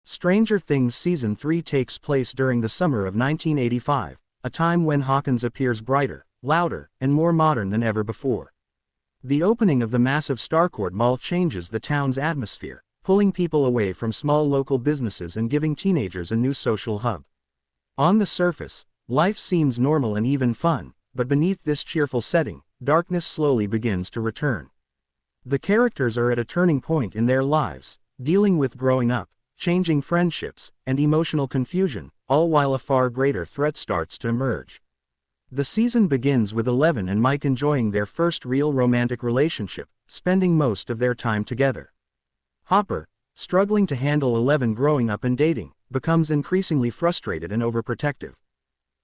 Stranger Things Season 3 takes place during the summer of 1985, a time when Hawkins appears brighter, louder, and more modern than ever before. The opening of the massive Starcourt Mall changes the town's atmosphere, pulling people away from small local businesses and giving teenagers a new social hub. On the surface, life seems normal and even fun, but beneath this cheerful setting, darkness slowly begins to return. The characters are at a turning point in their lives, dealing with growing up, changing friendships, and emotional confusion, all while a far greater threat starts to emerge. The season begins with Eleven and Mike enjoying their first real romantic relationship, spending most of their time together. Hopper, struggling to handle Eleven growing up and dating, becomes increasingly frustrated and overprotective.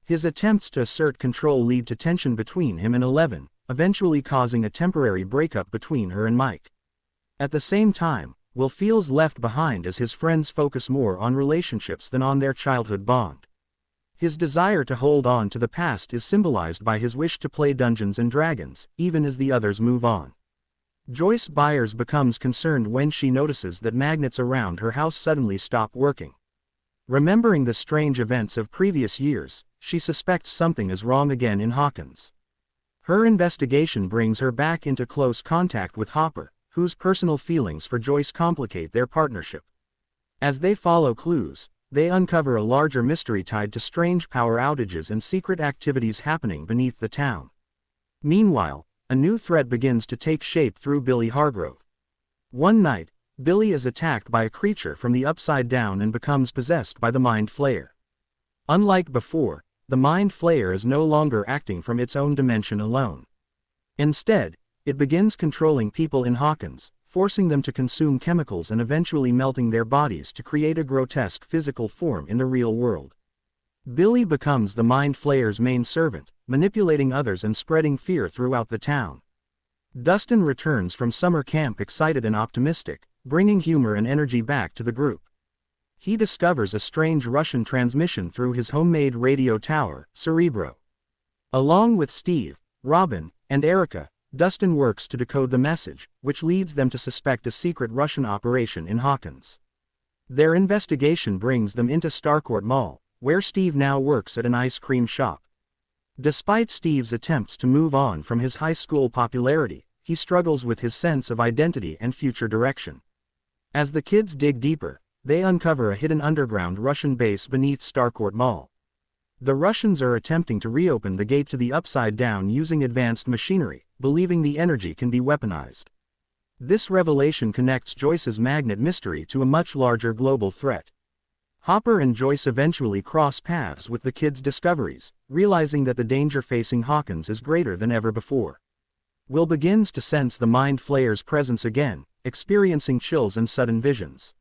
His attempts to assert control lead to tension between him and Eleven, eventually causing a temporary breakup between her and Mike. At the same time, Will feels left behind as his friends focus more on relationships than on their childhood bond. His desire to hold on to the past is symbolized by his wish to play Dungeons and Dragons, even as the others move on. Joyce Byers becomes concerned when she notices that magnets around her house suddenly stop working. Remembering the strange events of previous years, she suspects something is wrong again in Hawkins. Her investigation brings her back into close contact with Hopper, whose personal feelings for Joyce complicate their partnership. As they follow clues, they uncover a larger mystery tied to strange power outages and secret activities happening beneath the town. Meanwhile, a new threat begins to take shape through Billy Hargrove. One night, Billy is attacked by a creature from the Upside Down and becomes possessed by the Mind Flayer. Unlike before, the Mind Flayer is no longer acting from its own dimension alone. Instead, it begins controlling people in Hawkins, forcing them to consume chemicals and eventually melting their bodies to create a grotesque physical form in the real world. Billy becomes the Mind Flayer's main servant, manipulating others and spreading fear throughout the town. Dustin returns from summer camp excited and optimistic, bringing humor and energy back to the group. He discovers a strange Russian transmission through his homemade radio tower, Cerebro. Along with Steve, Robin, and Erica, Dustin works to decode the message, which leads them to suspect a secret Russian operation in Hawkins. Their investigation brings them into Starcourt Mall, where Steve now works at an ice cream shop. Despite Steve's attempts to move on from his high school popularity, he struggles with his sense of identity and future direction. As the kids dig deeper, they uncover a hidden underground Russian base beneath Starcourt Mall. The Russians are attempting to reopen the gate to the Upside Down using advanced machinery, believing the energy can be weaponized. This revelation connects Joyce's magnet mystery to a much larger global threat. Hopper and Joyce eventually cross paths with the kids' discoveries, realizing that the danger facing Hawkins is greater than ever before. Will begins to sense the Mind Flayer's presence again, experiencing chills and sudden visions.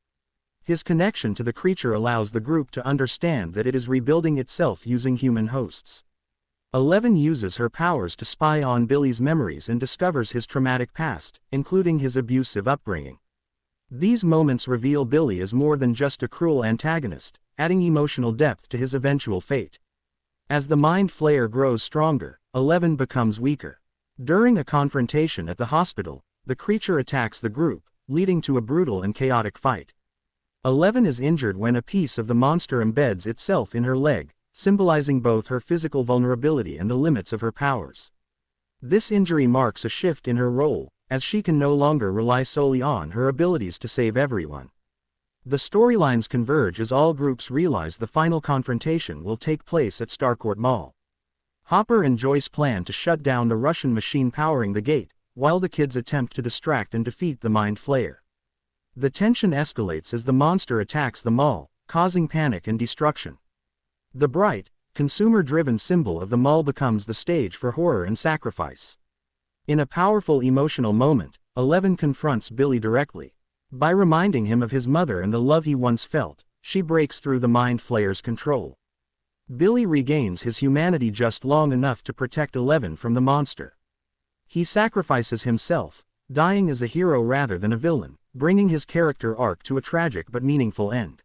His connection to the creature allows the group to understand that it is rebuilding itself using human hosts. Eleven uses her powers to spy on Billy's memories and discovers his traumatic past, including his abusive upbringing. These moments reveal Billy as more than just a cruel antagonist, adding emotional depth to his eventual fate. As the Mind Flayer grows stronger, Eleven becomes weaker. During a confrontation at the hospital, the creature attacks the group, leading to a brutal and chaotic fight. Eleven is injured when a piece of the monster embeds itself in her leg, symbolizing both her physical vulnerability and the limits of her powers. This injury marks a shift in her role, as she can no longer rely solely on her abilities to save everyone. The storylines converge as all groups realize the final confrontation will take place at Starcourt Mall. Hopper and Joyce plan to shut down the Russian machine powering the gate, while the kids attempt to distract and defeat the Mind Flayer. The tension escalates as the monster attacks the mall, causing panic and destruction. The bright, consumer-driven symbol of the mall becomes the stage for horror and sacrifice. In a powerful emotional moment, Eleven confronts Billy directly. By reminding him of his mother and the love he once felt, she breaks through the Mind Flayer's control. Billy regains his humanity just long enough to protect Eleven from the monster. He sacrifices himself, dying as a hero rather than a villain, bringing his character arc to a tragic but meaningful end.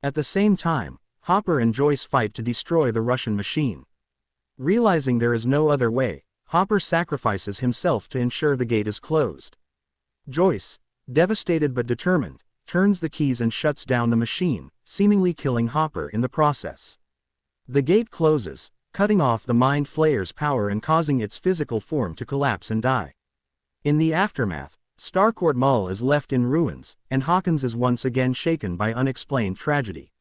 At the same time, Hopper and Joyce fight to destroy the Russian machine. Realizing there is no other way, Hopper sacrifices himself to ensure the gate is closed. Joyce, devastated but determined, turns the keys and shuts down the machine, seemingly killing Hopper in the process. The gate closes, cutting off the Mind Flayer's power and causing its physical form to collapse and die. In the aftermath, Starcourt Mall is left in ruins, and Hawkins is once again shaken by unexplained tragedy.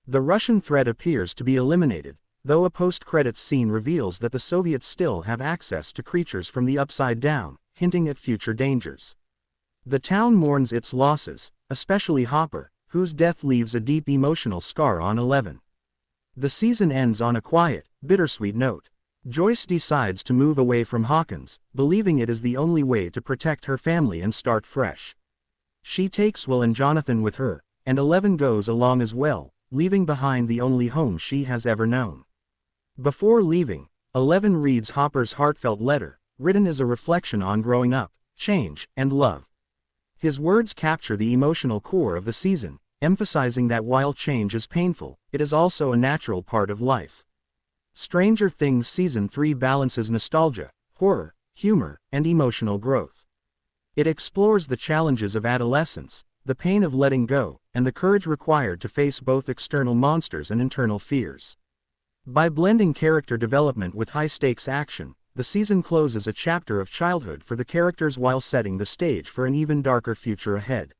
The Russian threat appears to be eliminated, though a post-credits scene reveals that the Soviets still have access to creatures from the Upside Down, hinting at future dangers. The town mourns its losses, especially Hopper, whose death leaves a deep emotional scar on 11. The season ends on a quiet, bittersweet note. Joyce decides to move away from Hawkins, believing it is the only way to protect her family and start fresh. She takes Will and Jonathan with her, and 11 goes along as well, leaving behind the only home she has ever known. Before leaving, 11 reads Hopper's heartfelt letter, written as a reflection on growing up, change, and love. His words capture the emotional core of the season, emphasizing that while change is painful, it is also a natural part of life. Stranger Things Season 3 balances nostalgia, horror, humor, and emotional growth. It explores the challenges of adolescence, the pain of letting go, and the courage required to face both external monsters and internal fears. By blending character development with high-stakes action, the season closes a chapter of childhood for the characters while setting the stage for an even darker future ahead.